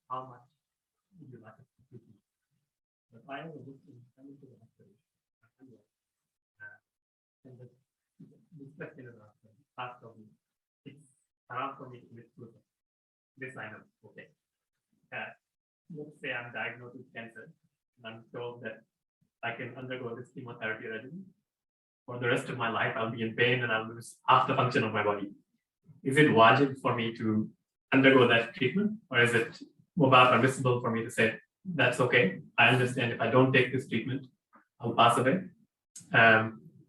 how much would you like us to treat you? But I have a Muslim coming to the hospital, and this question is asked of me. It's hard for me to commit suicide. This I know, okay. Let's say I'm diagnosed with cancer, and I'm told that I can undergo this chemotherapy regimen. For the rest of my life, I'll be in pain and I'll lose half the function of my body. Is it wajib for me to undergo that treatment, or is it permissible for me to say, that's okay, I understand if I don't take this treatment, I'll pass away.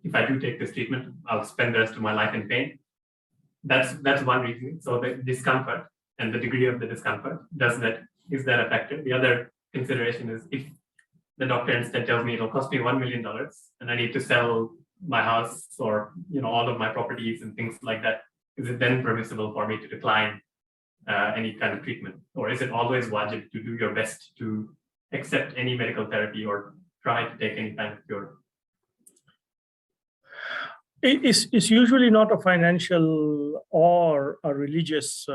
If I do take this treatment, I'll spend the rest of my life in pain. That's one reason. So the discomfort and the degree of the discomfort, is that a factor? The other consideration is if the doctor instead tells me it'll cost me $1 million and I need to sell my house or all of my properties and things like that, is it then permissible for me to decline any kind of treatment? Or is it always wajib to do your best to accept any medical therapy or try to take any kind of cure? It's usually not a financial or a religious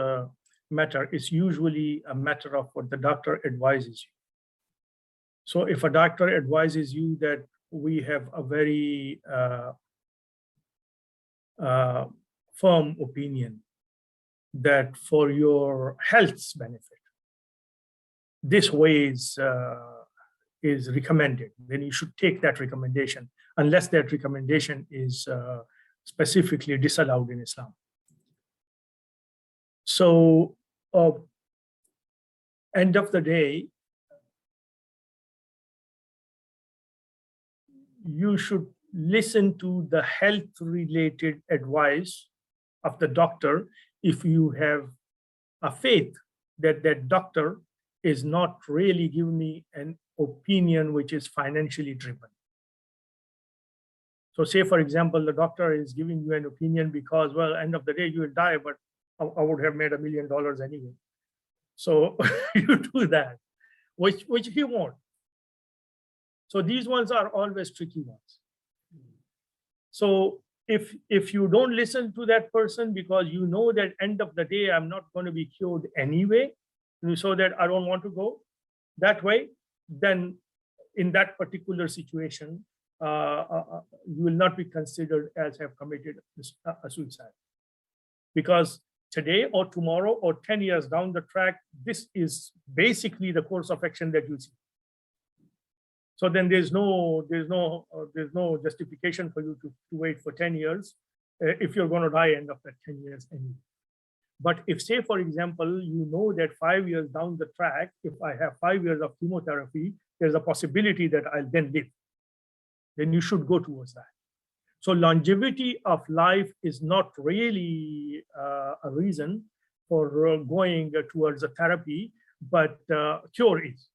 matter. It's usually a matter of what the doctor advises you. So if a doctor advises you that we have a very firm opinion that for your health's benefit, this way is recommended, then you should take that recommendation, unless that recommendation is specifically disallowed in Islam. So, end of the day, you should listen to the health-related advice of the doctor if you have a faith that that doctor is not really giving me an opinion which is financially driven. So say, for example, the doctor is giving you an opinion because, well, end of the day, you will die, but I would have made $1 million anyway. So you do that, which he won't. So these ones are always tricky ones. So if you don't listen to that person because you know that end of the day, I'm not going to be cured anyway, so that I don't want to go that way, then in that particular situation, you will not be considered as have committed a suicide. Because today or tomorrow or 10 years down the track, this is basically the course of action that you see. So then there's no justification for you to wait for 10 years if you're going to die end of that 10 years anyway. But if, say, for example, you know that 5 years down the track, if I have 5 years of chemotherapy, there's a possibility that I'll then live, then you should go towards that. So longevity of life is not really a reason for going towards a therapy, but cure is.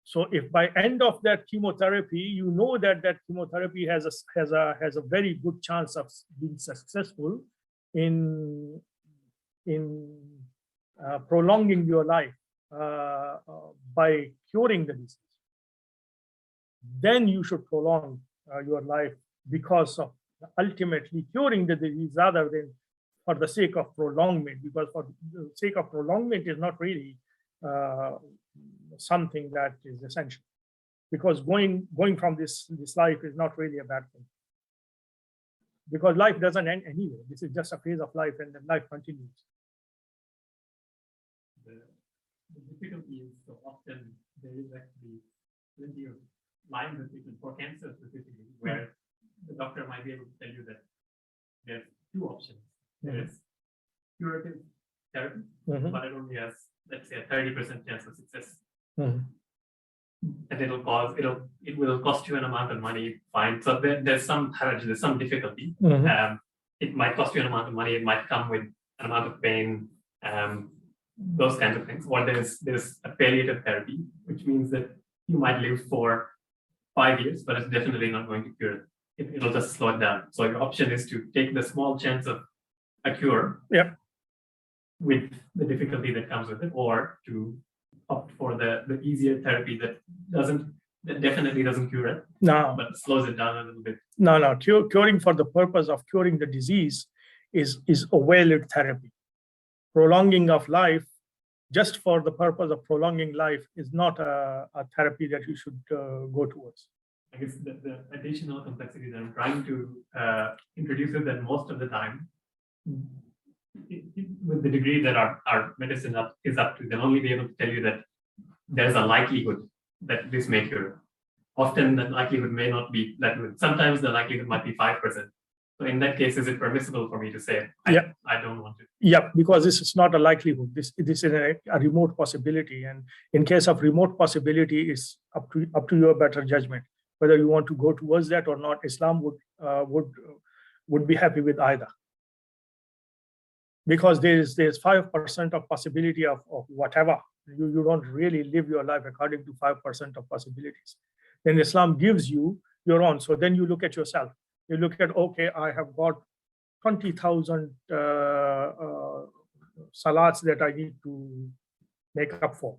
So if by end of that chemotherapy, you know that that chemotherapy has a very good chance of being successful in prolonging your life by curing the disease, then you should prolong your life because of ultimately curing the disease rather than for the sake of prolongment, because for the sake of prolongment is not really something that is essential, because going from this life is not really a bad thing, because life doesn't end anyway. This is just a phase of life, and then life continues. The difficulty is so often there is actually plenty of lines of treatment for cancer specifically, where the doctor might be able to tell you that there's two options. There is curative therapy, but it only has, let's say, a 30% chance of success. And it will cost you an amount of money, fine. So there's some haraj, there's some difficulty. It might cost you an amount of money, it might come with an amount of pain, those kinds of things. Or there's a palliative therapy, which means that you might live for 5 years, but it's definitely not going to cure it. It'll just slow it down. So your option is to take the small chance of a cure, with the difficulty that comes with it, or to opt for the easier therapy that definitely doesn't cure it, but slows it down a little bit. No. Curing for the purpose of curing the disease is a well-lived therapy. prolonging of life just for the purpose of prolonging life is not a therapy that you should go towards. I guess the additional complexity that I'm trying to introduce is that most of the time, with the degree that our medicine is up to, they'll only be able to tell you that there's a likelihood that this may cure. Often the likelihood may not be that good. Sometimes the likelihood might be 5%. So in that case, is it permissible for me to say, I don't want to? Yeah, because this is not a likelihood. This is a remote possibility. And in case of remote possibility, it's up to your better judgment, whether you want to go towards that or not. Islam would be happy with either. Because there's 5% of possibility of whatever. You don't really live your life according to 5% of possibilities. Then Islam gives you your own. So then you look at yourself. You look at, okay, I have got 20,000 salats that I need to make up for.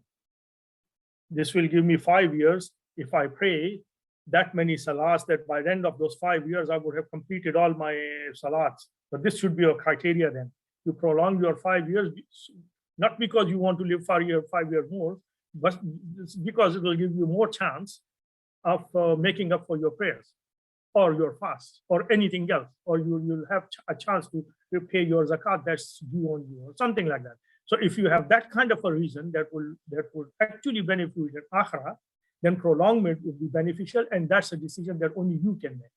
This will give me 5 years. If I pray that many salats, that by the end of those 5 years, I would have completed all my salats. But this should be your criteria then. You prolong your 5 years, not because you want to live 5 years more, but because it will give you more chance of making up for your prayers or your fast or anything else, or you'll have a chance to pay your zakat that's due on you or something like that. So if you have that kind of a reason that would actually benefit you in akhirah, then prolongment would be beneficial, and that's a decision that only you can make.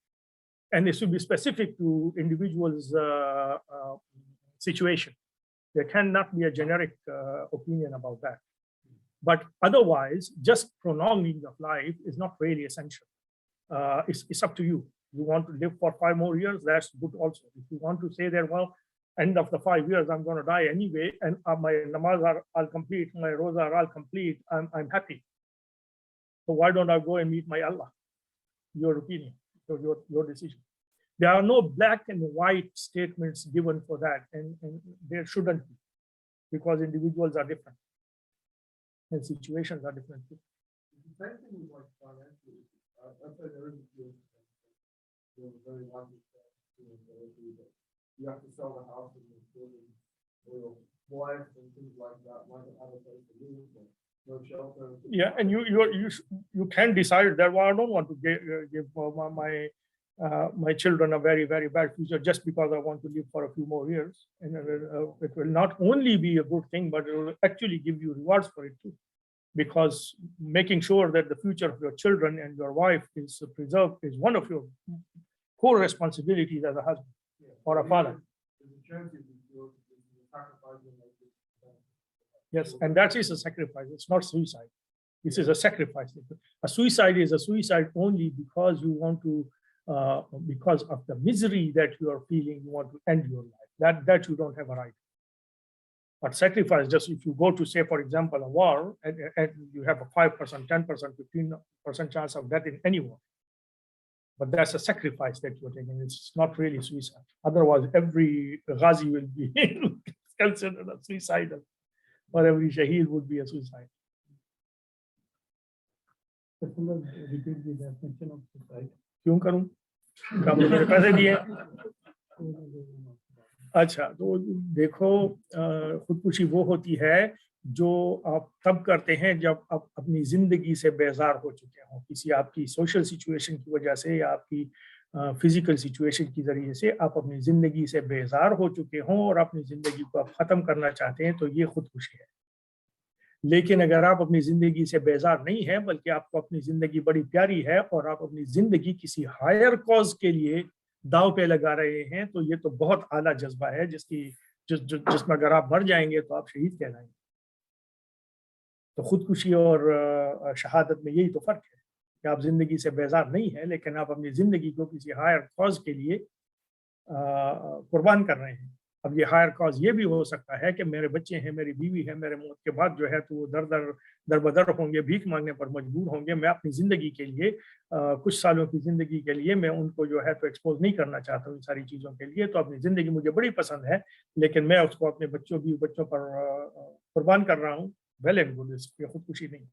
And it should be specific to individuals' situation. There cannot be a generic opinion about that. But otherwise, just prolonging of life is not really essential. It's up to you. You want to live for 5 more years, that's good also. If you want to say that, well, end of the 5 years, I'm going to die anyway, and my namaz I'll complete, my roza I'll complete, I'm happy. So why don't I go and meet my Allah? Your opinion, your decision. There are no black and white statements given for that, and there shouldn't be, because individuals are different and situations are different too. The same thing with like financially. I'd say there is a few very likely that you have to sell the house and the children or your wife and things like that, might have a place to live, but no shelter. Yeah, and you can decide that, well, I don't want to give my children a very, very bad future just because I want to live for a few more years. And it will not only be a good thing, but it will actually give you rewards for it too. Because making sure that the future of your children and your wife is preserved is one of your core responsibilities as a husband or a father. Yes, and that is a sacrifice. It's not suicide. This is a sacrifice. A suicide is a suicide only because you want to, because of the misery that you are feeling, you want to end your life. That you don't have a right. But sacrifice, just if you go to, say, for example, a war, and you have a 5%, 10%, 15% chance of death in any war. But that's a sacrifice that you're taking. It's not really suicide. Otherwise, every Ghazi will be considered a suicidal, or every Shaheed would be a suicide. Repeat the definition of suicide. क्यों करूं? आपने मुझे पैसे दिए। अच्छा, तो देखो, खुदकुशी वो होती है जो आप तब करते हैं जब आप अपनी जिंदगी से बेजार हो चुके हो, किसी आपकी सोशल सिचुएशन की वजह से या आपकी फिजिकल सिचुएशन की जरिए से आप अपनी जिंदगी से बेजार हो चुके हों और अपनी जिंदगी को आप खत्म करना चाहते हैं, तो ये खुदकुशी है। लेकिन अगर आप अपनी जिंदगी से बेजार नहीं है, बल्कि आपको अपनी जिंदगी बड़ी प्यारी है और आप अपनी जिंदगी किसी हायर कॉज के लिए दाव पे लगा रहे हैं, तो ये तो बहुत आला जज्बा है जिसमें अगर आप मर जाएंगे तो आप शहीद कहलाएंगे। तो खुदकुशी और शहादत में यही तो फर्क है कि आप जिंदगी से बेजार नहीं है, लेकिन आप अपनी जिंदगी को किसी हायर कॉज के लिए कुर्बान कर रहे हैं। अब ये हायर कॉज ये भी हो सकता है कि मेरे बच्चे हैं, मेरी बीवी है, मेरे मौत के बाद जो है तो वो दर बदर होंगे, भीख मांगने पर मजबूर होंगे। मैं अपनी ज़िंदगी के लिए कुछ सालों की ज़िंदगी के लिए मैं उनको जो है तो एक्सपोज नहीं करना चाहता हूँ इन सारी चीज़ों के लिए। तो अपनी ज़िंदगी मुझे बड़ी पसंद है, लेकिन मैं उसको अपने बच्चों पर कुर्बान कर रहा हूँ। वेल एंड गुड, इसकी खुदकुशी नहीं।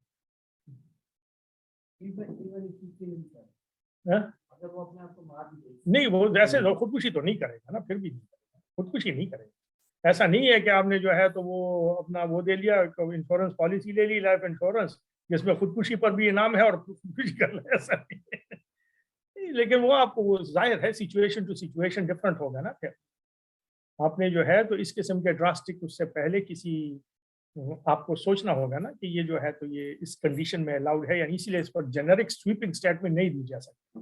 नहीं, वो जैसे खुदकुशी तो नहीं करेगा ना, फिर भी खुदकुशी नहीं करेगा। ایسا نہیں ہے کہ آپ نے جو ہے تو وہ اپنا وہ دے لیا انشورنس پالیسی لے لی لائف انشورنس جس میں خودکشی پر بھی انعام ہے اور خودکشی کر لیں، ایسا نہیں ہے۔ لیکن وہ آپ کو وہ ظاہر ہے سچویشن ٹو سچویشن ڈفرنٹ ہوگا نا، پھر آپ نے جو ہے تو اس قسم کے ڈراسٹک اس سے پہلے کسی آپ کو سوچنا ہوگا نا کہ یہ جو ہے تو یہ اس کنڈیشن میں الاؤڈ ہے، یعنی اسی لیے اس پر جنرک سویپنگ اسٹیٹمنٹ نہیں دی جا سکتی،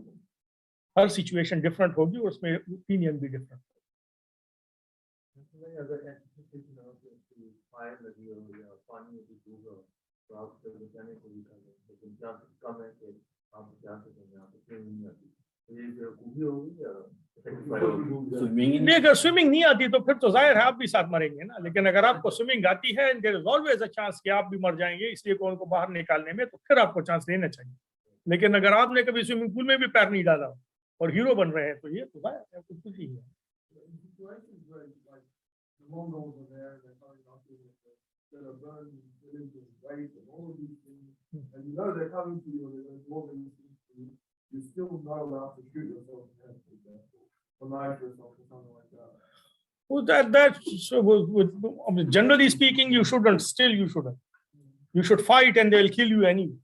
ہر سچویشن ڈفرنٹ ہوگی اور اس میں اوپینین بھی ڈفرنٹ۔ اگر anticipation ہو کہ فائر لگی ہو یا پانی میں کچھ ڈوبا ہو تو آپ سے بچانے کو بھی کر دیں، لیکن چانسز کم ہے کہ آپ بچا سکیں گے، آپ کو سوئمنگ نہیں آتی، یہ جو خوبی ہوگی یا اگر سوئمنگ نہیں آتی تو پھر تو ظاہر ہے آپ بھی ساتھ مریں گے نا، لیکن اگر آپ کو سوئمنگ آتی ہے دیر از آلویز اے چانس کہ آپ بھی مر جائیں گے، اس لیے ان کو باہر نکالنے میں تو پھر آپ کو چانس لینا چاہیے۔ لیکن اگر آپ نے کبھی سوئمنگ پول میں بھی پیر نہیں ڈالا اور ہیرو بن رہے ہیں تو یہ تو ظاہر ہے کچھ ہی ہے۔ the Mongols are there, they're coming up to that are burning villages, rape, and all of these things, and you know they're coming to you, they're going to do all these things to you, you're still not allowed to shoot yourself in the head, for example, or knife yourself or something like that. Well, I mean, generally speaking, you shouldn't. Still, you shouldn't. You should fight, and they'll kill you anyway.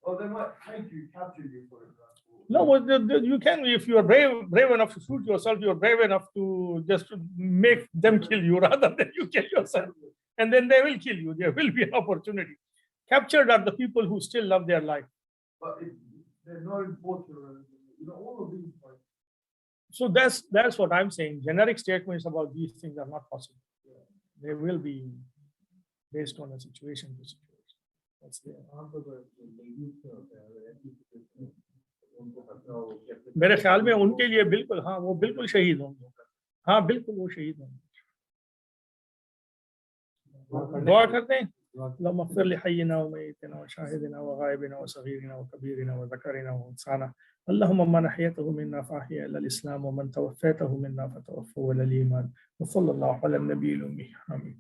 Or they might take you, capture you, for example. No, but you can, if you are brave enough to shoot yourself, you are brave enough to just make them kill you rather than you kill yourself. And then they will kill you. There will be an opportunity. Captured are the people who still love their life. But they're not important, you know, all of these, like, So that's what I'm saying. Generic statements about these things are not possible. They will be based on a situation to situation. That's there. میرے خیال میں ان کے لیے بالکل ہاں وہ بالکل شہید ہوں گے، ہاں بالکل وہ شہید ہوں گے۔ دعا کرتے ہیں اللهم اغفر لحينا وميتنا وشاهدنا وغائبنا وصغيرنا وكبيرنا وذكرنا وانثانا، اللهم من احييته منا فاحيا الى الاسلام ومن توفيته منا فتوفه الى الايمان، وصلى الله على النبي الامي، امين۔